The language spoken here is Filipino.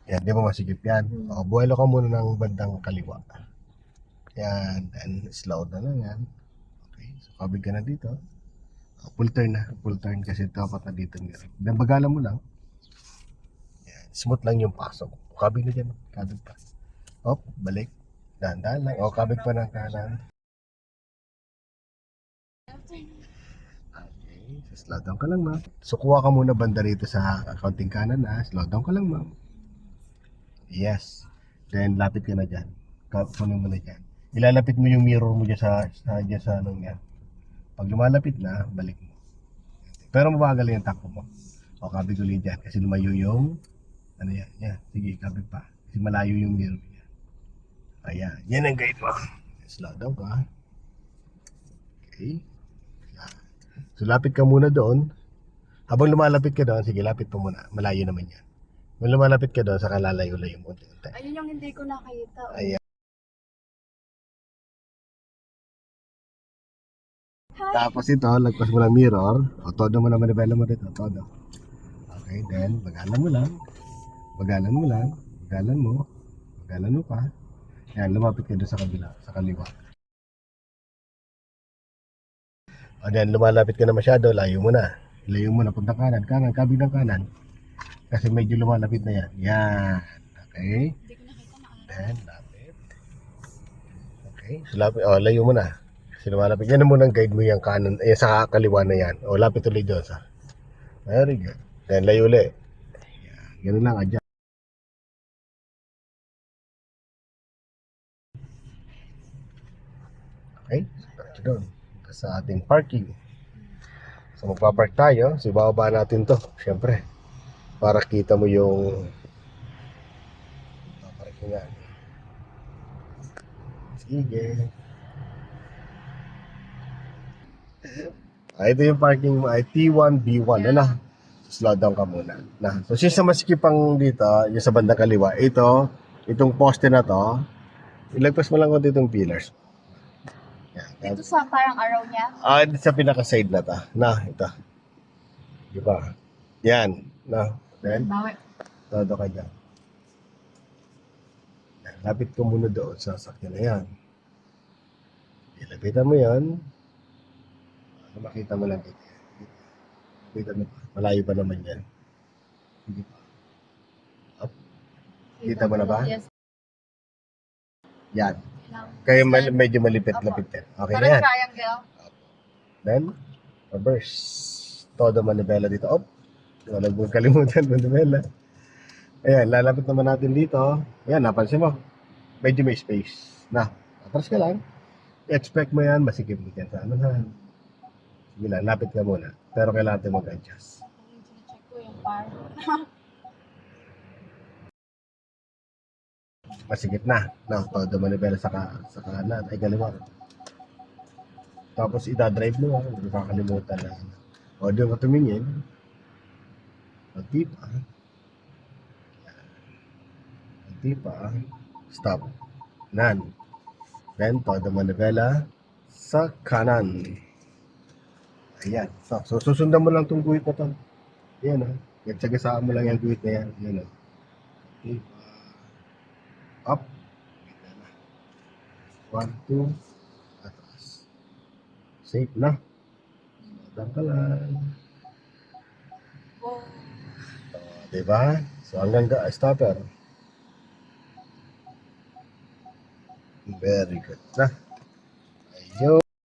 Yan, di ba masikip yan? O, buwelo ka muna ng bandang kaliwa. Yan, and slow na lang yan. Okay, so kabig ka na dito. O, full turn na, full turn kasi dapat na dito meron. Then bagalan mo lang. Yan, smooth lang yung pasok. O, kabig na dyan, kabig pa. Hop, balik. Dahan-dahan lang. O, kabig pa ng kanan. Okay, so slow down ka lang, ma'am. So, kuha ka muna banda rito sa kaunting kanan na. Slow down ka lang, ma'am. Yes. Then, lapit ka na dyan. Kunin mo na dyan. Ilalapit mo yung mirror mo dyan dyan sa anong yan. Pag lumalapit na, balik mo. Pero mabagal yung takbo mo. O, kabig ulit dyan. Kasi lumayo yung, ano yan. Yan. Sige, kabig pa. Kasi malayo yung mirror niya. Ayan. Yan ang guide mo. Slow down ka. Okay. Yan. So, lapit ka muna doon. Habang lumalapit ka doon, sige, lapit pa muna. Malayo naman yan. Kung lumalapit ka doon, saka lalayo-layo mo. Ayun yung hindi ko nakita. Ayan. Tapos ito, lagpas mo ng mirror. O, todo mo na manibela mo dito. Todo. Okay, then, bagalan mo lang. Bagalan mo lang. Bagalan mo. Bagalan mo pa. Ayan, lumapit ka doon sa kabila, sa kaliwa. O, then, lumalapit ka na masyado, layo mo na. Layo mo na, punta kanan. Kanan, kabig ng kanan. Kasi medyo lumalapit na yan. Yan. Okay. Then, lapit. Okay. So, lapit. O, layo mo na. Kasi lumalapit. Yan na muna ang guide mo yung kanan. Sa kaliwa na yan. O, lapit ulit doon sa. Very good. Then, layo ulit. Yan. Ganun lang, adjust. Okay. So, doon. Sa ating parking. So, magpapark tayo. So, ibababa natin to. Siyempre. Para kita mo yung parkingan. Sige. Ito yung parking mo ay T1B1. Ano? Slow down ka muna. Na. So, since masikip ang dito, yung sa bandang kaliwa, itong poste na to, ilagpas mo lang ko ditong pillars. Yan. Ito sa parang araw niya. Dito sa pinaka-side na to. Na, ito. Diba? Yan. Na. Then, Bawi. todo ka dyan. Lapit ko muna doon sa sakyan na yan. Ilapitan mo yan. Makita mo lang dito. Makita mo pa. Malayo pa naman yan. Hindi pa. Up. Kita mo na ba? Yes. Yan. Kaya medyo malipit-lapit yan. Okay na Parang yan. triangle. Then, reverse. Todo manibela dito. Up. Wala mong kalimutan manibela. Ayan, lalapit naman natin dito. Ayan, napansin mo. Medyo may space. Na, atras ka lang. I-expect mo yan, masikip mo yan sa anuhan. Sige lang, lapit ka muna. Pero kailangan natin mag-adjust. Check ko yung par. Masikip na. No, todo manibela sa kanan. Ay, kaliwa. Tapos idadrive mo. Hindi kakalimutan na. O, doon ka tumingin. Magti pa. Magti pa. Stop. Nan. Then, todo manibela sa kanan. Ayan. So, susundan mo lang itong guhit na to. Ayan, ha. Nagtsagasaan mo lang yung guhit na yan. Ayan, ha. Okay. Up. 1, 2. Atras. Safe na. Slow ka lang. Diba? So, hanggang stopper. Very good na. Ayun.